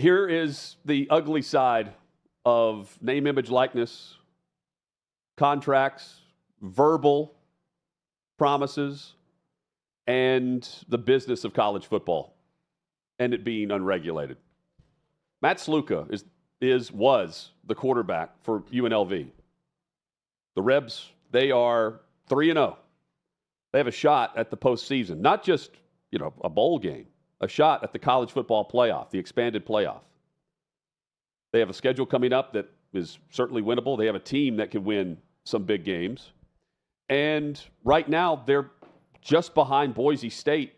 here is the ugly side of name, image, likeness, contracts, verbal promises, and the business of college football and it being unregulated. Matt Sluka was the quarterback for UNLV. The Rebs, they are 3-0. They have a shot at the postseason, not just, a bowl game, a shot at the college football playoff, the expanded playoff. They have a schedule coming up that is certainly winnable. They have a team that can win some big games. And right now, they're just behind Boise State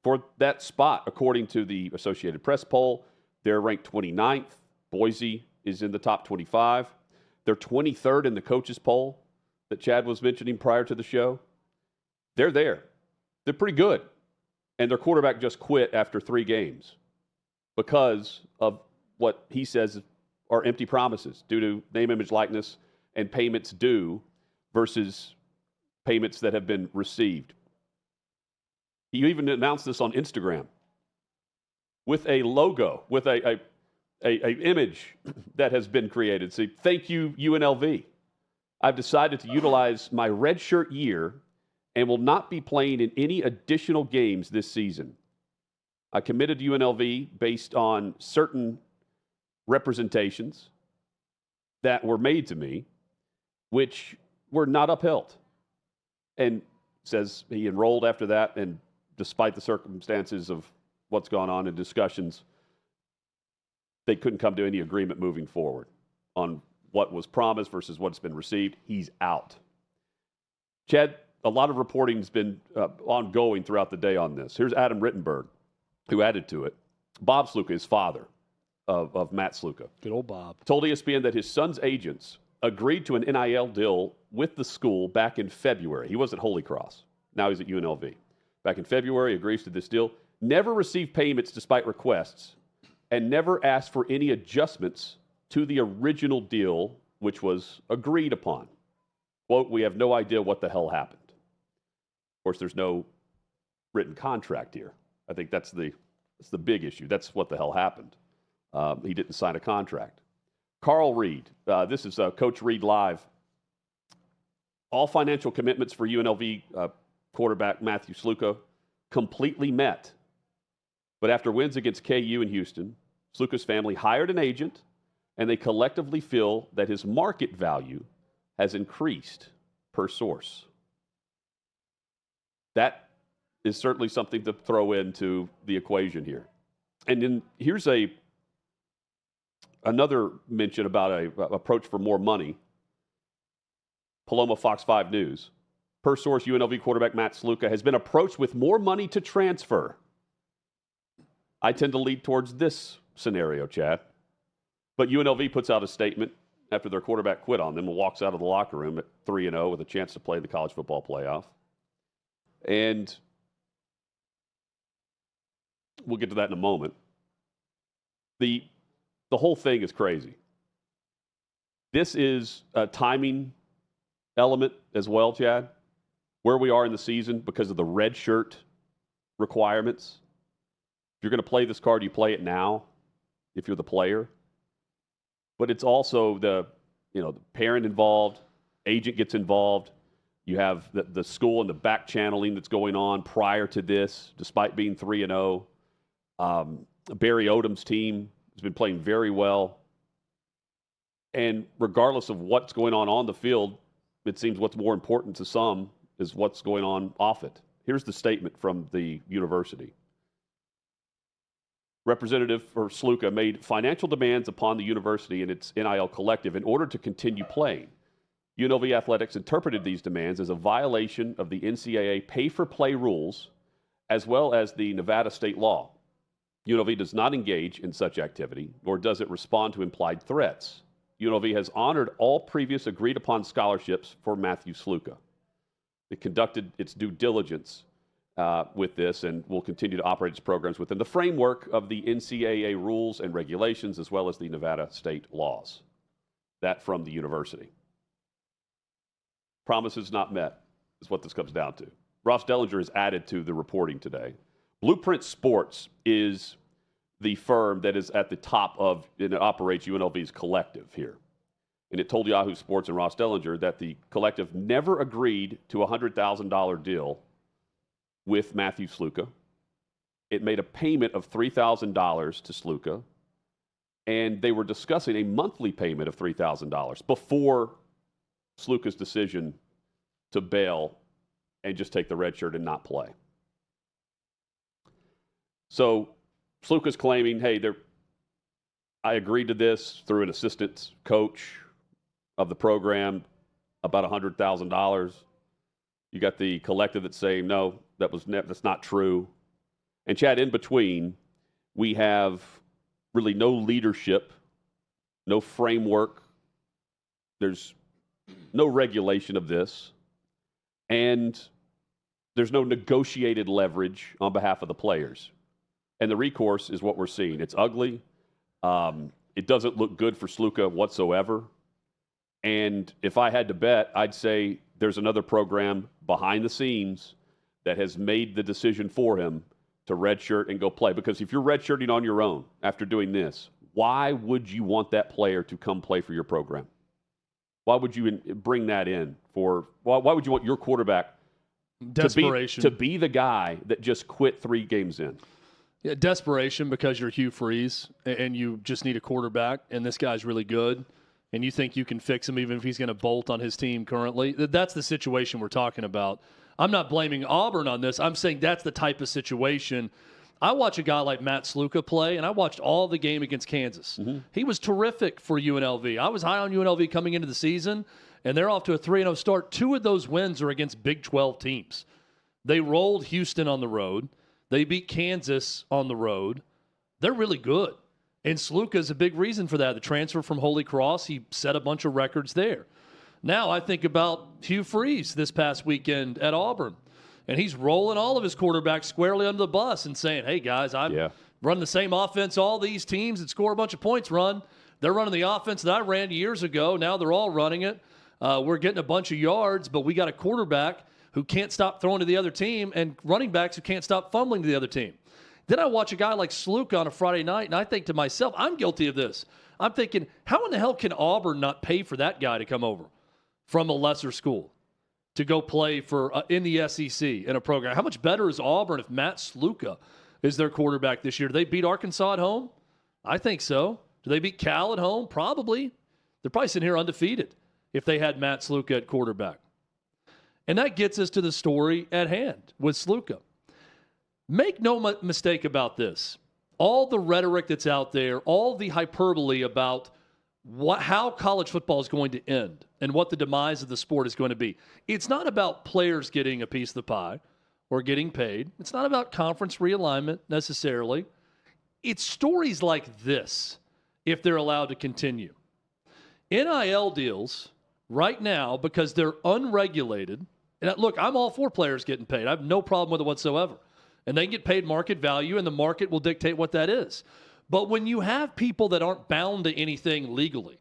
for that spot, according to the Associated Press poll. They're ranked 29th. Boise is in the top 25. They're 23rd in the coaches poll that Chad was mentioning prior to the show. They're there. They're pretty good. And their quarterback just quit after 3 games because of what he says are empty promises due to name, image, likeness, and payments due versus payments that have been received. He even announced this on Instagram with a logo, with a image that has been created. Say, thank you, UNLV. I've decided to utilize my redshirt year and will not be playing in any additional games this season. I committed to UNLV based on certain representations that were made to me, which were not upheld. And says he enrolled after that, and despite the circumstances of what's gone on in discussions, they couldn't come to any agreement moving forward on what was promised versus what's been received. He's out. Chad, a lot of reporting has been ongoing throughout the day on this. Here's Adam Rittenberg, who added to it. Bob Sluka, his father of Matt Sluka. Good old Bob. Told ESPN that his son's agents agreed to an NIL deal with the school back in February. He was at Holy Cross. Now he's at UNLV. Back in February, agrees to this deal. Never received payments despite requests, and never asked for any adjustments to the original deal, which was agreed upon. Quote, we have no idea what the hell happened. Of course, there's no written contract here. I think that's the big issue. That's what the hell happened. He didn't sign a contract. Carl Reed, this is Coach Reed Live. All financial commitments for UNLV quarterback Matthew Sluka completely met. But after wins against KU and Houston, Sluka's family hired an agent, and they collectively feel that his market value has increased per source. That is certainly something to throw into the equation here. And then here's another mention about a approach for more money. Paloma Fox 5 News. Per source, UNLV quarterback Matt Sluka has been approached with more money to transfer. I tend to lead towards this scenario, Chad. But UNLV puts out a statement after their quarterback quit on them and walks out of the locker room at 3-0 with a chance to play the college football playoff. And we'll get to that in a moment. The whole thing is crazy. This is a timing element as well, Chad, where we are in the season because of the red shirt requirements. If you're going to play this card, you play it now if you're the player. But it's also the parent involved, agent gets involved. You have the school and the back channeling that's going on prior to this, despite being 3-0. Barry Odom's team has been playing very well. And regardless of what's going on the field, it seems what's more important to some is what's going on off it. Here's the statement from the university. Representative for Sluka made financial demands upon the university and its NIL collective in order to continue playing. UNLV Athletics interpreted these demands as a violation of the NCAA pay-for-play rules as well as the Nevada state law. UNLV does not engage in such activity, nor does it respond to implied threats. UNLV has honored all previous agreed-upon scholarships for Matthew Sluka. It conducted its due diligence with this and will continue to operate its programs within the framework of the NCAA rules and regulations as well as the Nevada state laws. That from the university. Promises not met is what this comes down to. Ross Dellinger is added to the reporting today. Blueprint Sports is the firm that is at the top of, and it operates UNLV's collective here. And it told Yahoo Sports and Ross Dellinger that the collective never agreed to a $100,000 deal with Matthew Sluka. It made a payment of $3,000 to Sluka, and they were discussing a monthly payment of $3,000 before Sluka's decision to bail and just take the red shirt and not play. So Sluka's claiming, hey, I agreed to this through an assistant coach of the program, about $100,000. You got the collective that's saying, no, that's not true. And Chad, in between, we have really no leadership, no framework. There's no regulation of this. And there's no negotiated leverage on behalf of the players. And the recourse is what we're seeing. It's ugly. It doesn't look good for Sluka whatsoever. And if I had to bet, I'd say there's another program behind the scenes that has made the decision for him to redshirt and go play. Because if you're redshirting on your own after doing this, why would you want that player to come play for your program? Why would you bring that in for? Why would you want your quarterback desperation to be the guy that just quit 3 games in? Yeah, desperation because you're Hugh Freeze and you just need a quarterback, and this guy's really good, and you think you can fix him even if he's going to bolt on his team currently. That's the situation we're talking about. I'm not blaming Auburn on this. I'm saying that's the type of situation. I watch a guy like Matt Sluka play, and I watched all the game against Kansas. Mm-hmm. He was terrific for UNLV. I was high on UNLV coming into the season, and they're off to a 3-0 start. 2 of those wins are against Big 12 teams. They rolled Houston on the road. They beat Kansas on the road. They're really good. And Sluka is a big reason for that. The transfer from Holy Cross, he set a bunch of records there. Now I think about Hugh Freeze this past weekend at Auburn. And he's rolling all of his quarterbacks squarely under the bus and saying, hey, guys, I'm running the same offense all these teams that score a bunch of points run. They're running the offense that I ran years ago. Now they're all running it. We're getting a bunch of yards, but we got a quarterback who can't stop throwing to the other team and running backs who can't stop fumbling to the other team. Then I watch a guy like Sluka on a Friday night, and I think to myself, I'm guilty of this. I'm thinking, how in the hell can Auburn not pay for that guy to come over from a lesser school to go play for in the SEC in a program? How much better is Auburn if Matt Sluka is their quarterback this year? Do they beat Arkansas at home? I think so. Do they beat Cal at home? Probably. They're probably sitting here undefeated if they had Matt Sluka at quarterback. And that gets us to the story at hand with Sluka. Make no mistake about this. All the rhetoric that's out there, all the hyperbole about how college football is going to end and what the demise of the sport is going to be. It's not about players getting a piece of the pie or getting paid. It's not about conference realignment necessarily. It's stories like this, if they're allowed to continue. NIL deals right now, because they're unregulated, and look, I'm all for players getting paid. I have no problem with it whatsoever. And they get paid market value, and the market will dictate what that is. But when you have people that aren't bound to anything legally,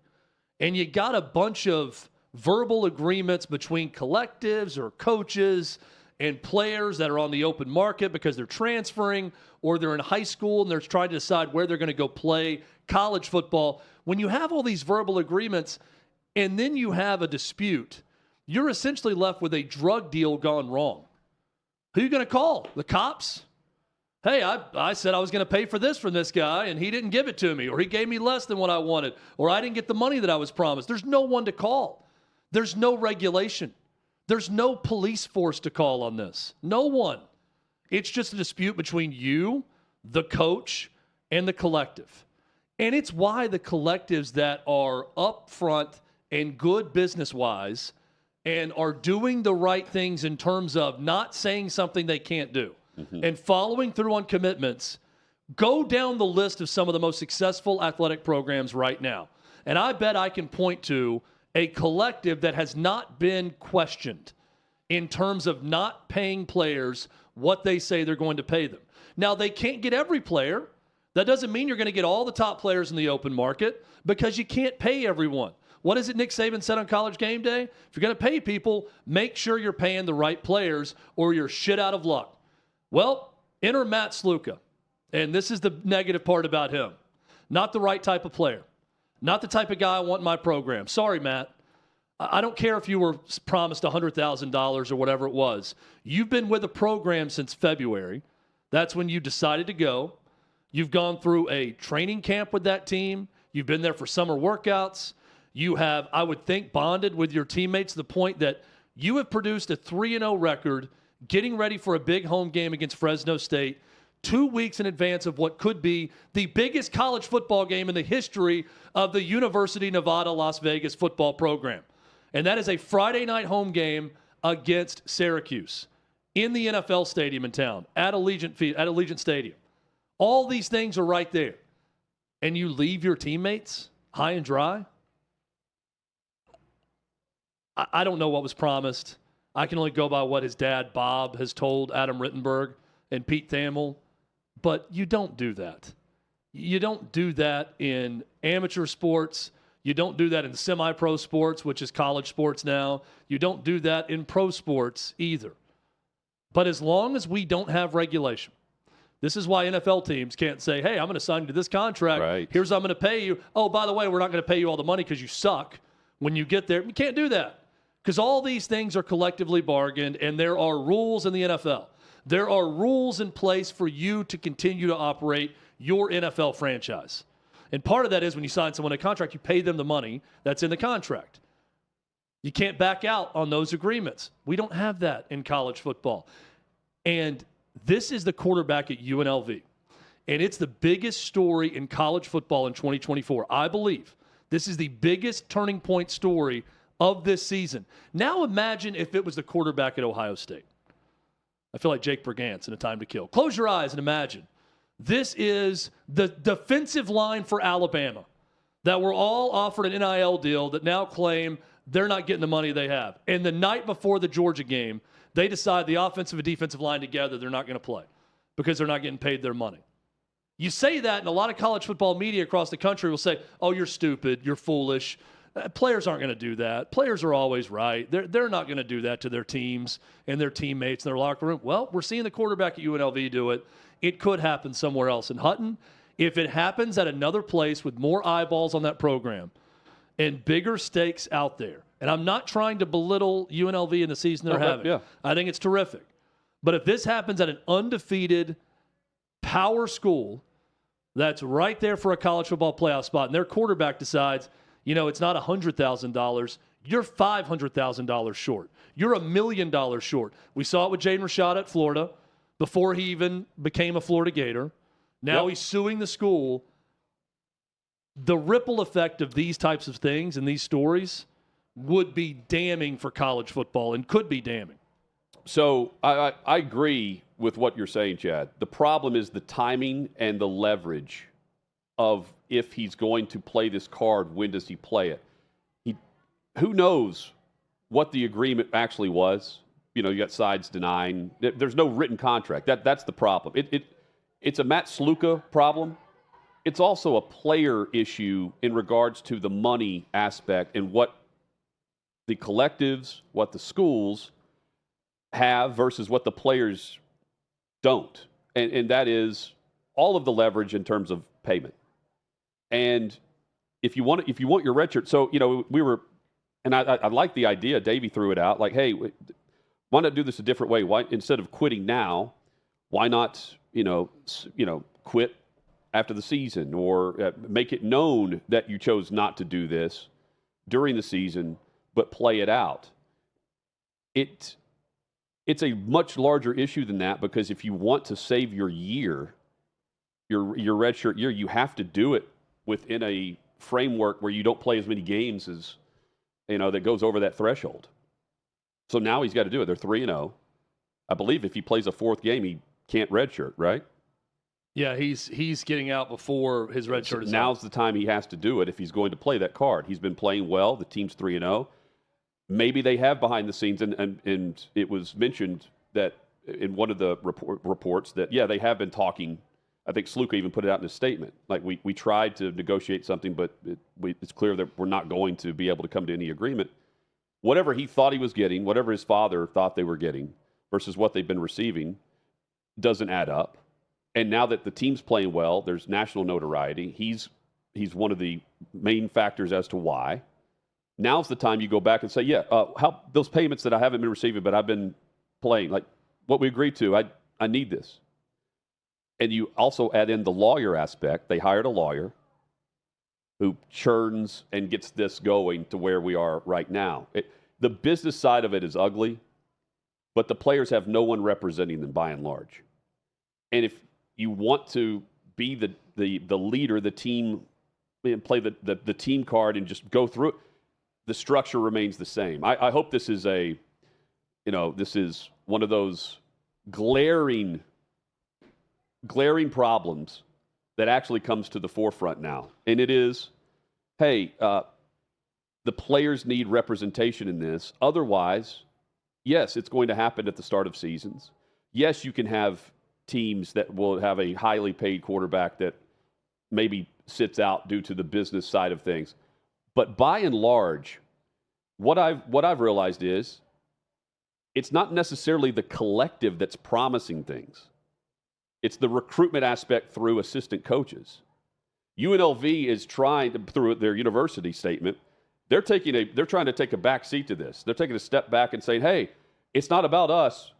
and you got a bunch of verbal agreements between collectives or coaches and players that are on the open market because they're transferring or they're in high school and they're trying to decide where they're going to go play college football, when you have all these verbal agreements and then you have a dispute, you're essentially left with a drug deal gone wrong. Who are you going to call? The cops? Hey, I said I was going to pay for this from this guy, and he didn't give it to me, or he gave me less than what I wanted, or I didn't get the money that I was promised. There's no one to call. There's no regulation. There's no police force to call on this. No one. It's just a dispute between you, the coach, and the collective. And it's why the collectives that are upfront and good business-wise and are doing the right things in terms of not saying something they can't do and following through on commitments, go down the list of some of the most successful athletic programs right now. And I bet I can point to a collective that has not been questioned in terms of not paying players what they say they're going to pay them. Now, they can't get every player. That doesn't mean you're going to get all the top players in the open market because you can't pay everyone. What is it Nick Saban said on College Game Day? If you're going to pay people, make sure you're paying the right players or you're shit out of luck. Well, enter Matt Sluka. And this is the negative part about him. Not the right type of player. Not the type of guy I want in my program. Sorry, Matt. I don't care if you were promised $100,000 or whatever it was. You've been with a program since February. That's when you decided to go. You've gone through a training camp with that team. You've been there for summer workouts. You have, I would think, bonded with your teammates to the point that you have produced a 3-0 record, getting ready for a big home game against Fresno State 2 weeks in advance of what could be the biggest college football game in the history of the University of Nevada, Las Vegas football program. And that is a Friday night home game against Syracuse in the NFL stadium in town at Allegiant Stadium. All these things are right there. And you leave your teammates high and dry? I don't know what was promised. I can only go by what his dad, Bob, has told Adam Rittenberg and Pete Thamel. But you don't do that. You don't do that in amateur sports. You don't do that in semi-pro sports, which is college sports now. You don't do that in pro sports either. But as long as we don't have regulation, this is why NFL teams can't say, hey, I'm going to sign you to this contract. Right. Here's what I'm going to pay you. Oh, by the way, we're not going to pay you all the money because you suck when you get there. You can't do that because all these things are collectively bargained, and there are rules in the NFL. There are rules in place for you to continue to operate your NFL franchise. And part of that is when you sign someone a contract, you pay them the money that's in the contract. You can't back out on those agreements. We don't have that in college football. And this is the quarterback at UNLV. And it's the biggest story in college football in 2024. I believe this is the biggest turning point story of this season. Now imagine if it was the quarterback at Ohio State. I feel like Jake Brigance in A Time to Kill. Close your eyes and imagine. This is the defensive line for Alabama that were all offered an NIL deal that now claim they're not getting the money they have. And the night before the Georgia game, they decide the offensive and defensive line together, they're not going to play because they're not getting paid their money. You say that, and a lot of college football media across the country will say, oh, you're stupid, you're foolish. Players aren't going to do that. Players are always right. They're not going to do that to their teams and their teammates in their locker room. Well, we're seeing the quarterback at UNLV do it. It could happen somewhere else. In Hutton, if it happens at another place with more eyeballs on that program and bigger stakes out there, and I'm not trying to belittle UNLV in the season they're having. Yeah. I think it's terrific. But if this happens at an undefeated power school that's right there for a college football playoff spot, and their quarterback decides, you know, it's not $100,000. You're $500,000 short. You're $1 million short. We saw it with Jaden Rashad at Florida before he even became a Florida Gator. Now he's suing the school. The ripple effect of these types of things and these stories would be damning for college football and could be damning. So I agree with what you're saying, Chad. The problem is the timing and the leverage of if he's going to play this card, when does he play it? Who knows what the agreement actually was? You know, you got sides denying. There's no written contract. That's the problem. It's a Matt Sluka problem. It's also a player issue in regards to the money aspect and what the collectives, what the schools have versus what the players don't. And that is all of the leverage in terms of payment. And if you want your redshirt, so, you know, we were, and I like the idea, Davey threw it out, like, hey, why not do this a different way? Why, instead of quitting now, why not, quit after the season, or make it known that you chose not to do this during the season, but play it out. It's a much larger issue than that, because if you want to save your year, your redshirt year, you have to do it within a framework where you don't play as many games as, that goes over that threshold. So now he's got to do it. They're 3-0. I believe if he plays a fourth game, he can't redshirt, right? Yeah, he's getting out before his redshirt is Now's out. the time he has to do it if he's going to play that card. He's been playing well. The team's 3-0. Maybe they have behind the scenes, and it was mentioned that in one of the reports that, they have been talking. I think Sluka even put it out in his statement. Like, we tried to negotiate something, but it's clear that we're not going to be able to come to any agreement. Whatever he thought he was getting, whatever his father thought they were getting versus what they've been receiving doesn't add up. And now that the team's playing well, there's national notoriety. He's one of the main factors as to why. Now's the time you go back and say, yeah, how those payments that I haven't been receiving, but I've been playing, like what we agreed to, I need this. And you also add in the lawyer aspect. They hired a lawyer who churns and gets this going to where we are right now. The business side of it is ugly, but the players have no one representing them by and large. And if you want to be the leader, the team, and play the team card and just go through it, the structure remains the same. I hope this is this is one of those glaring problems that actually comes to the forefront now. And it is, hey, the players need representation in this. Otherwise, yes, it's going to happen at the start of seasons. Yes, you can have teams that will have a highly paid quarterback that maybe sits out due to the business side of things. But by and large, what I've realized is it's not necessarily the collective that's promising things. It's the recruitment aspect through assistant coaches. UNLV is trying, through their university statement, they're trying to take a back seat to this. They're taking a step back and saying, hey, it's not about us.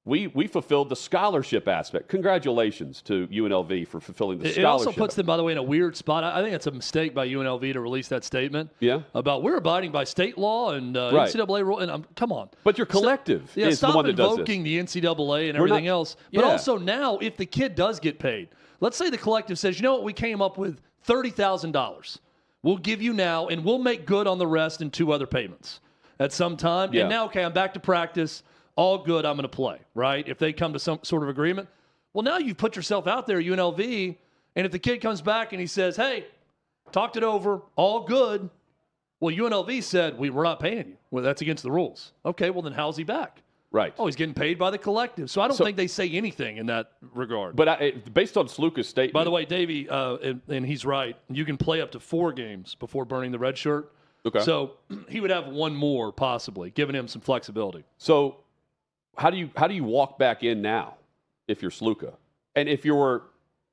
We fulfilled the scholarship aspect. Congratulations to UNLV for fulfilling the scholarship. It also puts them, by the way, in a weird spot. I think it's a mistake by UNLV to release that statement about we're abiding by state law and NCAA rule. And come on. But your collective is the one that does this. Stop invoking the NCAA and everything else. But also now, if the kid does get paid, let's say the collective says, you know what, we came up with $30,000. We'll give you now, and we'll make good on the rest in 2 other payments at some time. Yeah. And now, okay, I'm back to practice. All good, I'm going to play, right? If they come to some sort of agreement. Well, now you've put yourself out there, UNLV, and if the kid comes back and he says, hey, talked it over, all good. Well, UNLV said, we're not paying you. Well, that's against the rules. Okay, well, then how's he back? Right. Oh, he's getting paid by the collective. So I don't think they say anything in that regard. But based on Sluka's statement. By the way, Davey, and he's right, you can play up to 4 games before burning the red shirt. Okay. So he would have 1 more possibly, giving him some flexibility. So how do you walk back in now if you're Sluka? And if you're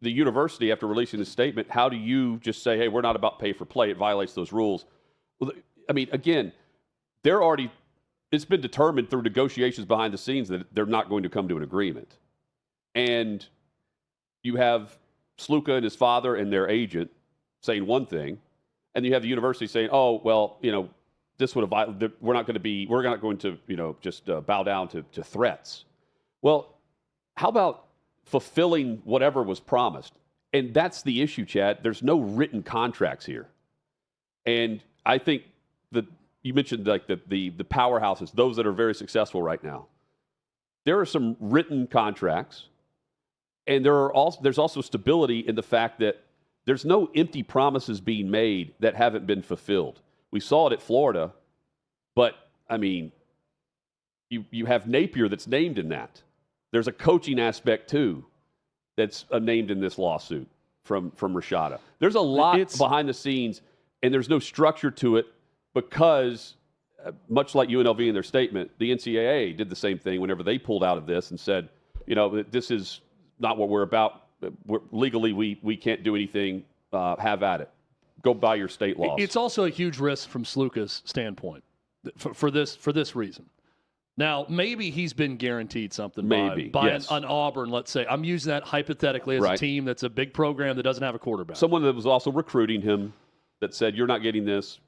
the university after releasing this statement, how do you just say, hey, we're not about pay for play, it violates those rules? Well, I mean, again, it's been determined through negotiations behind the scenes that they're not going to come to an agreement. And you have Sluka and his father and their agent saying one thing, and you have the university saying, oh, well, this would have, we're not going to, just bow down to threats. Well, how about fulfilling whatever was promised? And that's the issue, Chad. There's no written contracts here. And I think that you mentioned like the powerhouses, those that are very successful right now. There are some written contracts, and there's also stability in the fact that there's no empty promises being made that haven't been fulfilled. We saw it at Florida, but, I mean, you have Napier that's named in that. There's a coaching aspect, too, that's named in this lawsuit from Rashada. There's a lot behind the scenes, and there's no structure to it because, much like UNLV in their statement, the NCAA did the same thing whenever they pulled out of this and said, this is not what we're about. Legally, we can't do anything. Have at it. Go by your state laws. It's also a huge risk from Sluka's standpoint for this reason. Now, maybe he's been guaranteed something by an Auburn, let's say. I'm using that hypothetically as a team that's a big program that doesn't have a quarterback. Someone that was also recruiting him that said, you're not getting this,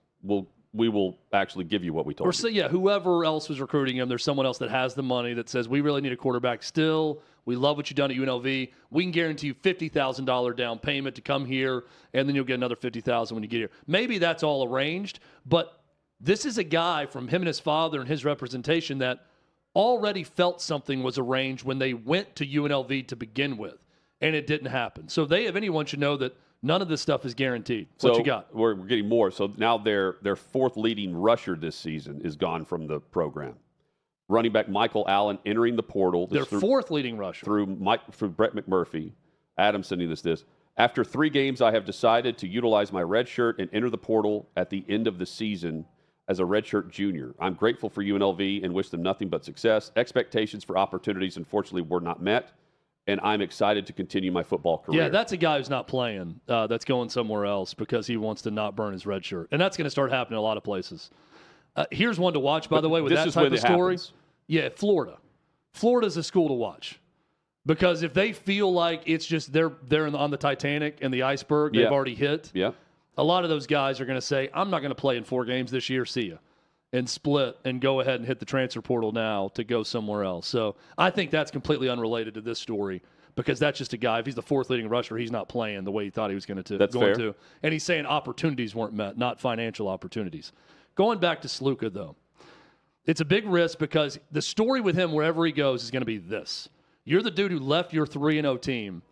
we will actually give you what we told you. Or say, whoever else was recruiting him, there's someone else that has the money that says, we really need a quarterback still. We love what you've done at UNLV. We can guarantee you $50,000 down payment to come here, and then you'll get another $50,000 when you get here. Maybe that's all arranged, but this is a guy from him and his father and his representation that already felt something was arranged when they went to UNLV to begin with, and it didn't happen. So they, if anyone, should know that none of this stuff is guaranteed. What you got? We're getting more. So now their 4th leading rusher this season is gone from the program. Running back Michael Allen entering the portal. Their 4th leading rusher. Through Brett McMurphy. Adam sending this. After 3 games, I have decided to utilize my red shirt and enter the portal at the end of the season as a redshirt junior. I'm grateful for UNLV and wish them nothing but success. Expectations for opportunities, unfortunately, were not met. and I'm excited to continue my football career. Yeah, that's a guy who's not playing, that's going somewhere else because he wants to not burn his red shirt. And that's going to start happening in a lot of places. Here's one to watch, by the way, with that type of story. Happens. Yeah, Florida. Florida's a school to watch. Because if they feel like it's just they're on the Titanic and the iceberg they've already hit, a lot of those guys are going to say, I'm not going to play in 4 games this year, see ya, and split and go ahead and hit the transfer portal now to go somewhere else. So I think that's completely unrelated to this story because that's just a guy. If he's the 4th leading rusher, he's not playing the way he thought he was going to. That's fair. And he's saying opportunities weren't met, not financial opportunities. Going back to Sluka, though, it's a big risk because the story with him wherever he goes is going to be this. You're the dude who left your 3-0 team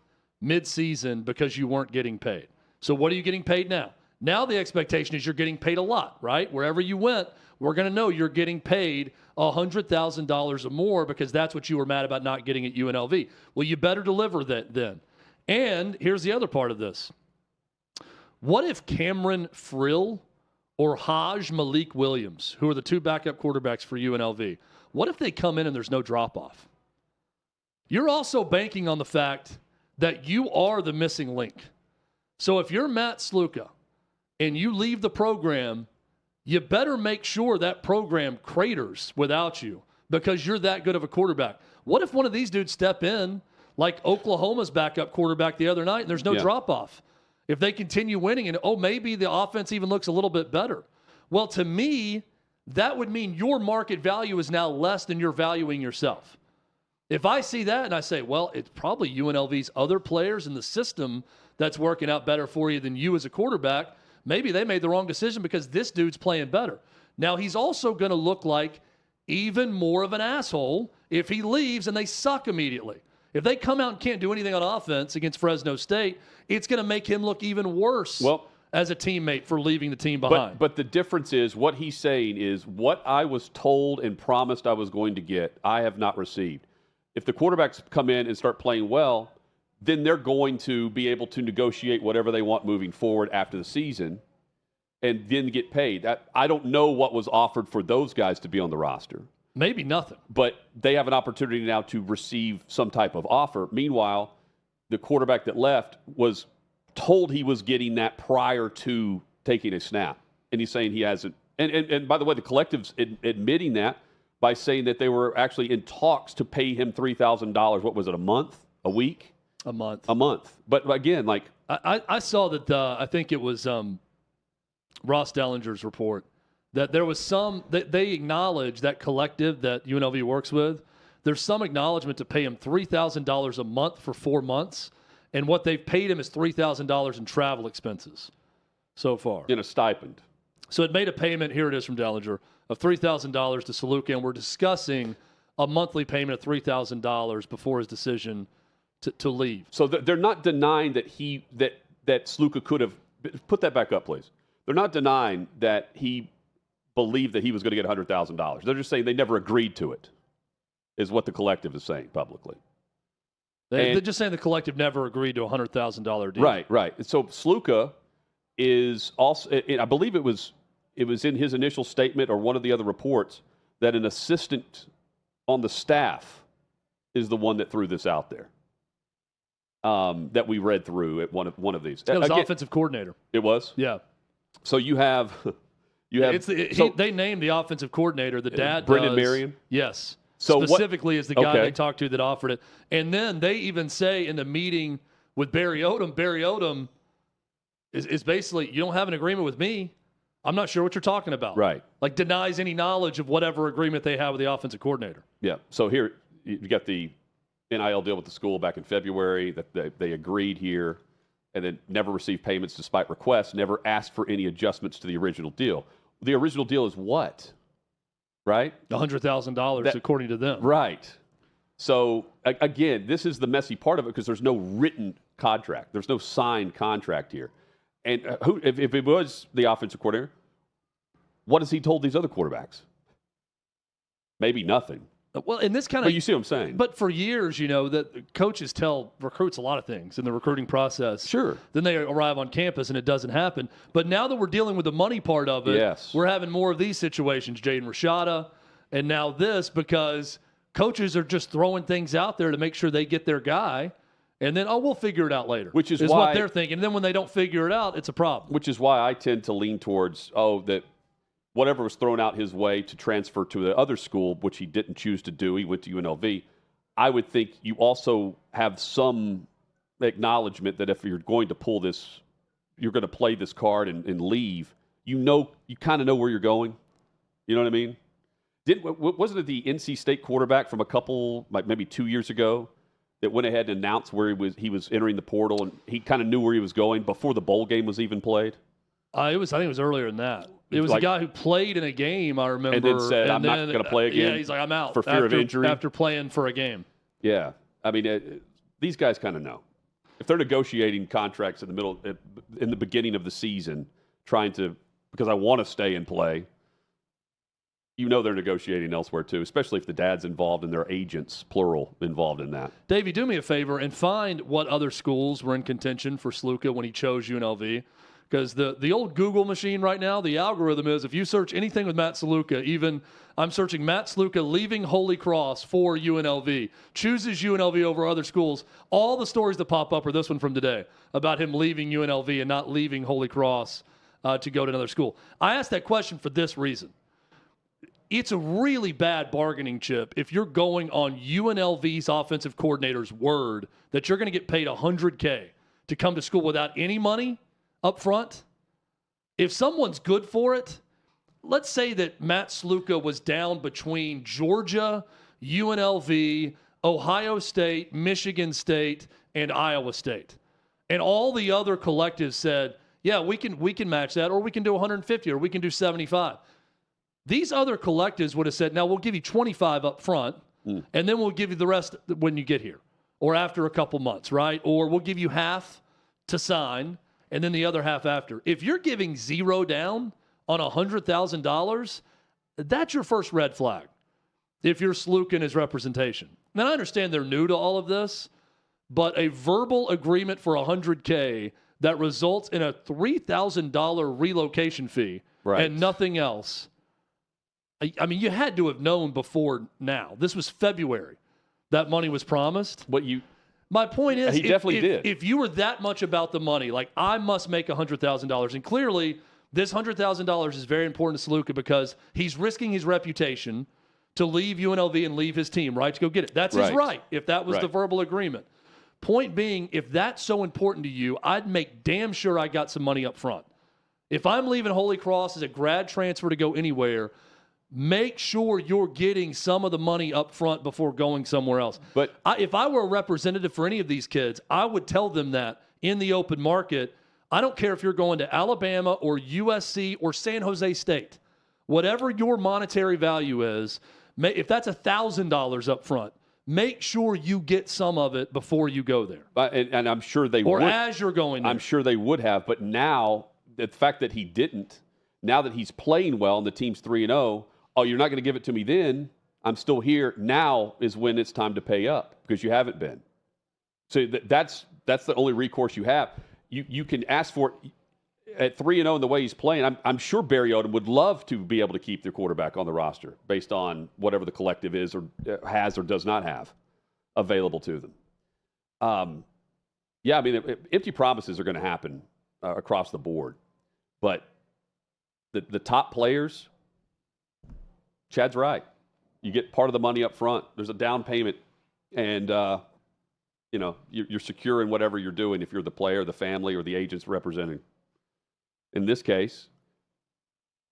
mid-season because you weren't getting paid. So what are you getting paid now? Now the expectation is you're getting paid a lot, right? Wherever you went, we're going to know you're getting paid $100,000 or more because that's what you were mad about not getting at UNLV. Well, you better deliver that then. And here's the other part of this. What if Cameron Frill or Haj Malik Williams, who are the 2 backup quarterbacks for UNLV, what if they come in and there's no drop-off? You're also banking on the fact that you are the missing link. So if you're Matt Sluka and you leave the program, you better make sure that program craters without you because you're that good of a quarterback. What if one of these dudes step in like Oklahoma's backup quarterback the other night and there's no drop-off? If they continue winning and, maybe the offense even looks a little bit better. Well, to me, that would mean your market value is now less than you're valuing yourself. If I see that and I say, well, it's probably UNLV's other players in the system that's working out better for you than you as a quarterback, maybe they made the wrong decision because this dude's playing better. Now, he's also going to look like even more of an asshole if he leaves and they suck immediately. If they come out and can't do anything on offense against Fresno State, it's going to make him look even worse as a teammate for leaving the team behind. But the difference is what he's saying is what I was told and promised I was going to get, I have not received. If the quarterbacks come in and start playing well, then they're going to be able to negotiate whatever they want moving forward after the season and then get paid. I don't know what was offered for those guys to be on the roster. Maybe nothing. But they have an opportunity now to receive some type of offer. Meanwhile, the quarterback that left was told he was getting that prior to taking a snap. And he's saying he hasn't. And by the way, the collective's admitting that by saying that they were actually in talks to pay him $3,000. What was it, a month? A week? A month. A month. But again, like... I saw that, I think it was Ross Dellinger's report, that there was some, that they acknowledge that collective that UNLV works with, there's some acknowledgement to pay him $3,000 a month for 4 months, and what they've paid him is $3,000 in travel expenses so far. In a stipend. So it made a payment, here it is from Dellinger, of $3,000 to Sluka, and we're discussing a monthly payment of $3,000 before his decision to leave. So they're not denying that that Sluka could have – put that back up, please. They're not denying that he believed that he was going to get $100,000. They're just saying they never agreed to it, is what the collective is saying publicly. They're just saying the collective never agreed to a $100,000 deal. Right. And so Sluka is also – I believe it was in his initial statement or one of the other reports that an assistant on the staff is the one that threw this out there. That we read through at one of these. It was offensive coordinator. It was? Yeah. So you have they named the offensive coordinator. The dad Brendan Marion? Yes. So specifically is the guy they talked to that offered it. And then they even say in the meeting with Barry Odom is basically, you don't have an agreement with me. I'm not sure what you're talking about. Right. Like denies any knowledge of whatever agreement they have with the offensive coordinator. Yeah. So here you got the NIL deal with the school back in February that they agreed here and then never received payments despite requests, never asked for any adjustments to the original deal. The original deal is what? Right? $100,000 according to them. Right. So, again, this is the messy part of it because there's no written contract. There's no signed contract here. And if it was the offensive coordinator, what has he told these other quarterbacks? Maybe nothing. Well, and this kind of. But you see what I'm saying. But for years, that coaches tell recruits a lot of things in the recruiting process. Sure. Then they arrive on campus and it doesn't happen. But now that we're dealing with the money part of it, yes, we're having more of these situations. Jaden Rashada, and now this, because Coaches are just throwing things out there to make sure they get their guy, and then, we'll figure it out later. Which is why, what they're thinking. And then when they don't figure it out, it's a problem. Which is why I tend to lean towards, that whatever was thrown out his way to transfer to the other school, which he didn't choose to do, he went to UNLV, I would think you also have some acknowledgement that if you're going to pull this, you're going to play this card and leave, you kind of know where you're going. You know what I mean? Wasn't it the NC State quarterback from a couple, like maybe 2 years ago, that went ahead and announced where he was entering the portal, and he kind of knew where he was going before the bowl game was even played? I think it was earlier than that. It was a guy who played in a game, I remember. And then said, I'm not going to play again. Yeah, he's like, I'm out. For fear of injury. After playing for a game. Yeah. I mean, these guys kind of know. If they're negotiating contracts in the beginning of the season, because I want to stay and play, they're negotiating elsewhere too, especially if the dad's involved and their agents, plural, involved in that. Davey, do me a favor and find what other schools were in contention for Sluka when he chose UNLV. Because the old Google machine right now, the algorithm is if you search anything with Matt Sluka, even I'm searching Matt Sluka leaving Holy Cross for UNLV, chooses UNLV over other schools, all the stories that pop up are this one from today about him leaving UNLV and not leaving Holy Cross to go to another school. I asked that question for this reason. It's a really bad bargaining chip if you're going on UNLV's offensive coordinator's word that you're going to get paid $100K to come to school without any money up front. If someone's good for it, let's say that Matt Sluka was down between Georgia, UNLV, Ohio State, Michigan State, and Iowa State. And all the other collectives said, yeah, we can match that, or we can do 150, or we can do 75. These other collectives would have said, now we'll give you 25 up front, and then we'll give you the rest when you get here, or after a couple months, right? Or we'll give you half to sign, and then the other half after. If you're giving zero down on $100,000, that's your first red flag if you're Sluka in his representation. Now, I understand they're new to all of this, but a verbal agreement for $100K that results in a $3,000 relocation fee and nothing else. I mean, you had to have known before now. This was February. That money was promised. My point is, he definitely did. If you were that much about the money, like I must make $100,000, and clearly this $100,000 is very important to Sluka because he's risking his reputation to leave UNLV and leave his team, right, to go get it. That's his right, if that was the verbal agreement. Point being, if that's so important to you, I'd make damn sure I got some money up front. If I'm leaving Holy Cross as a grad transfer to go anywhere, make sure you're getting some of the money up front before going somewhere else. But if I were a representative for any of these kids, I would tell them that in the open market. I don't care if you're going to Alabama or USC or San Jose State. Whatever your monetary value is, if that's $1,000 up front, make sure you get some of it before you go there. And I'm sure they would. Or as you're going there. I'm sure they would have. But now, the fact that he didn't, now that he's playing well and the team's 3-0, oh, you're not going to give it to me then. I'm still here. Now is when it's time to pay up because you haven't been. So that's the only recourse you have. You can ask for it at 3-0 in the way he's playing. I'm sure Barry Odom would love to be able to keep their quarterback on the roster based on whatever the collective is or has or does not have available to them. Yeah, I mean, empty promises are going to happen across the board. But the top players, Chad's right. You get part of the money up front. There's a down payment, and you're secure in whatever you're doing if you're the player, the family, or the agents representing. In this case,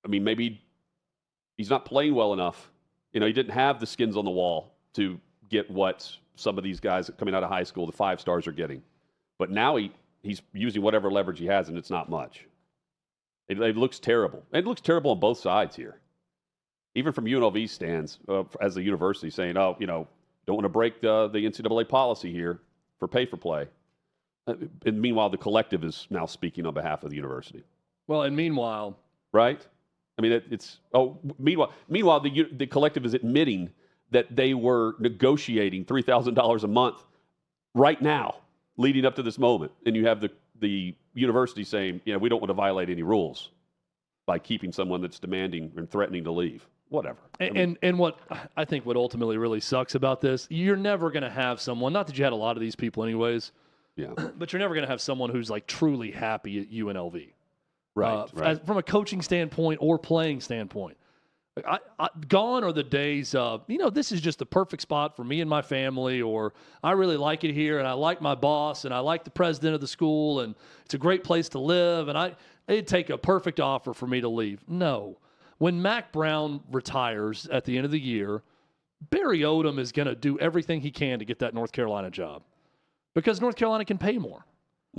I mean, maybe he's not playing well enough. He didn't have the skins on the wall to get what some of these guys coming out of high school, the 5 stars, are getting. But now he's using whatever leverage he has, and it's not much. It looks terrible. And it looks terrible on both sides here. Even from UNLV stands, as a university, saying, don't want to break the NCAA policy here for pay-for-play. And meanwhile, the collective is now speaking on behalf of the university. Well, and meanwhile... Right? I mean, meanwhile, the collective is admitting that they were negotiating $3,000 a month right now, leading up to this moment. And you have the university saying, we don't want to violate any rules by keeping someone that's demanding and threatening to leave. whatever. And what I think what ultimately really sucks about this, you're never going to have someone, not that you had a lot of these people anyways, yeah, but you're never going to have someone who's like truly happy at UNLV. right. From a coaching standpoint or playing standpoint. Gone are the days of, this is just the perfect spot for me and my family, or I really like it here and I like my boss and I like the president of the school and it's a great place to live and it'd take a perfect offer for me to leave. No. When Mac Brown retires at the end of the year, Barry Odom is going to do everything he can to get that North Carolina job because North Carolina can pay more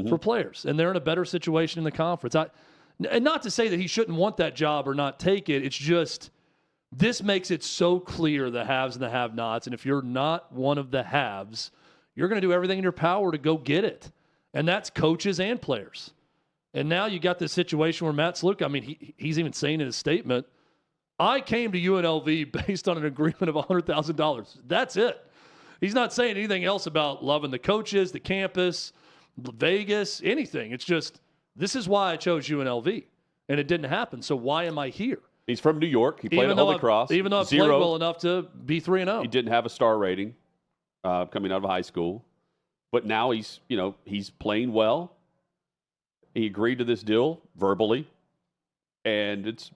for players and they're in a better situation in the conference. And not to say that he shouldn't want that job or not take it. It's just this makes it so clear the haves and the have-nots. And if you're not one of the haves, you're going to do everything in your power to go get it. And that's coaches and players. And now you got this situation where Matt Sluka, I mean, he's even saying in his statement, I came to UNLV based on an agreement of $100,000. That's it. He's not saying anything else about loving the coaches, the campus, Vegas, anything. It's just, this is why I chose UNLV. And it didn't happen. So why am I here? He's from New York. He played at Holy Cross. Even though I played well enough to be 3-0. He didn't have a star rating coming out of high school. But now he's playing well. He agreed to this deal verbally. And it's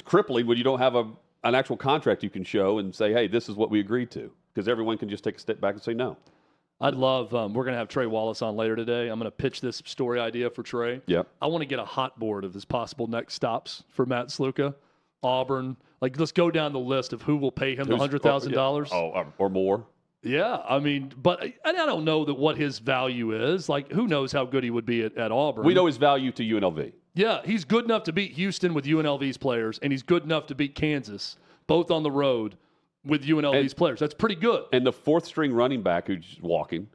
crippling when you don't have an actual contract you can show and say, hey, this is what we agreed to. Because everyone can just take a step back and say no. I'd love, we're going to have Trey Wallace on later today. I'm going to pitch this story idea for Trey. Yep. I want to get a hot board of his possible next stops for Matt Sluka. Auburn. Like, let's go down the list of who will pay him the $100,000. Or more. Yeah, I mean, but I don't know what his value is. Like, who knows how good he would be at Auburn. We know his value to UNLV. Yeah, he's good enough to beat Houston with UNLV's players, and he's good enough to beat Kansas, both on the road, with UNLV's players. That's pretty good. And the fourth-string running back who's walking,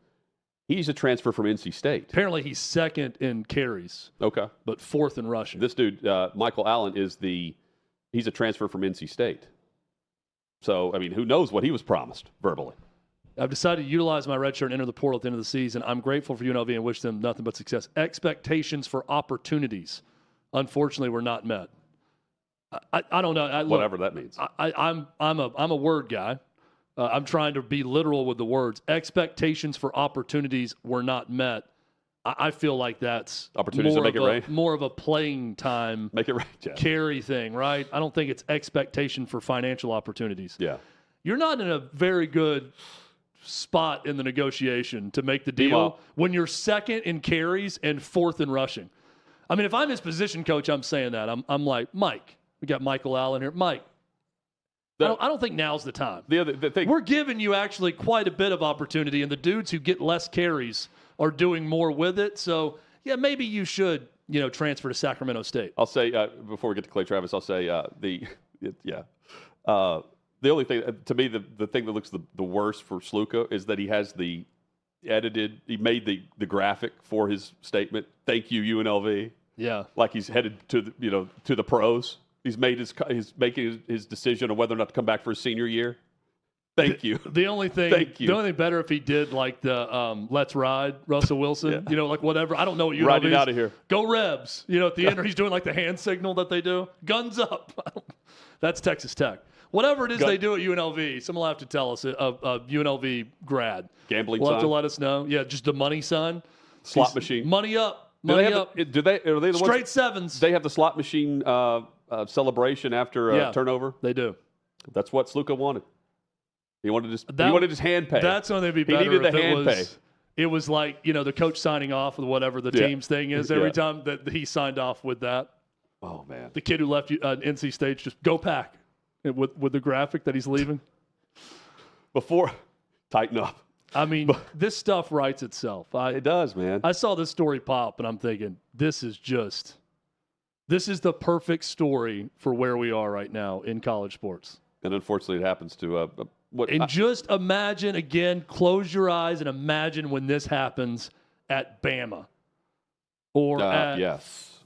he's a transfer from NC State. Apparently he's second in carries. Okay. But fourth in rushing. This dude, Michael Allen, he's a transfer from NC State. So, I mean, who knows what he was promised verbally. I've decided to utilize my red shirt and enter the portal at the end of the season. I'm grateful for UNLV and wish them nothing but success. Expectations for opportunities, unfortunately, were not met. I don't know. Whatever that means. I'm a word guy. I'm trying to be literal with the words. Expectations for opportunities were not met. I feel like that's opportunities to make it rain. More of a playing time make it rain, Jeff. Carry thing, right? I don't think it's expectation for financial opportunities. Yeah. You're not in a very good spot in the negotiation to make the deal when you're second in carries and fourth in rushing. I mean, if I'm his position coach, I'm saying that. I'm like, Mike, we got Michael Allen here. Mike, I don't think now's the time. The thing, we're giving you actually quite a bit of opportunity, and the dudes who get less carries are doing more with it. So, yeah, maybe you should, transfer to Sacramento State. I'll say, before we get to Clay Travis, I'll say the only thing, to me, the thing that looks the worst for Sluka is that he has he made the graphic for his statement. Thank you, UNLV. Yeah. Like he's headed to the pros. He's making his decision on whether or not to come back for his senior year. Thank you. The only thing better if he did like the Let's Ride Russell Wilson, like whatever. I don't know what UNLV riding out of here. Go Rebs. At the end he's doing like the hand signal that they do. Guns up. That's Texas Tech. Whatever it is they do at UNLV, someone will have to tell us, a UNLV grad. Gambling will sign? have to let us know. Yeah, just the money sign. Slot machine. Money up. Are they the straight ones, sevens. They have the slot machine celebration after turnover? They do. That's what Sluka wanted. He wanted his hand pay. That's when they'd be better. He needed the hand pay. It was like, the coach signing off with whatever the team's thing is every time that he signed off with that. Oh, man. The kid who left NC State just go pack with the graphic that he's leaving. Tighten up. I mean, this stuff writes itself. It does, man. I saw this story pop, and I'm thinking, this is the perfect story for where we are right now in college sports. And unfortunately, it happens to just imagine, again, close your eyes and imagine when this happens at Bama or at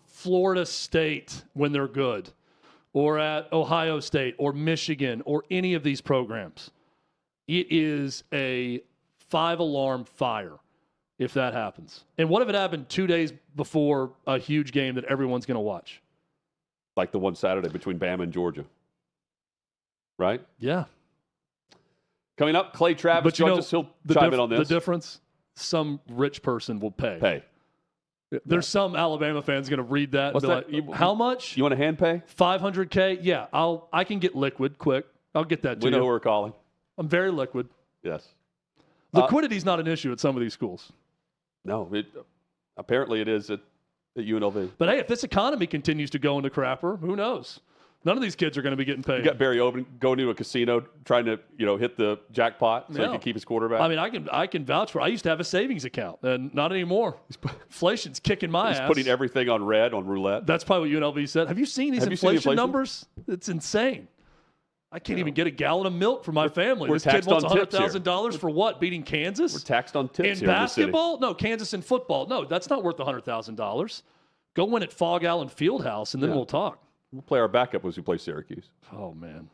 Florida State when they're good, or at Ohio State or Michigan or any of these programs. It is a 5-alarm fire if that happens. And what if it happened 2 days before a huge game that everyone's going to watch? like the one Saturday between Bama and Georgia. Right? Yeah. Coming up, Clay Travis But joins us. He'll chime in on this. The difference, some rich person will pay. There's some Alabama fans going to read that What's and be that? like, how much? You want a hand pay? $500K? Yeah, I can get liquid quick. I'll get that to We know you. who we're calling. I'm very liquid. Yes. Liquidity's not an issue at some of these schools. No, apparently it is at UNLV. But hey, if this economy continues to go into crapper, who knows? None of these kids are going to be getting paid. You got Barry Oben going to a casino trying to hit the jackpot so he can keep his quarterback. I mean, I can vouch for it. I used to have a savings account, and not anymore. Inflation's kicking my ass. He's putting everything on red on roulette. That's probably what UNLV said. Have you seen these inflation numbers? It's insane. I can't even get a gallon of milk for my family. This kid wants $100,000 for what? Beating Kansas? We're taxed on tips in here basketball? In the city. No, Kansas in football. No, that's not worth $100,000. Go win at Fog Allen Fieldhouse, and then we'll talk. We'll play our backup as we play Syracuse. Oh, man.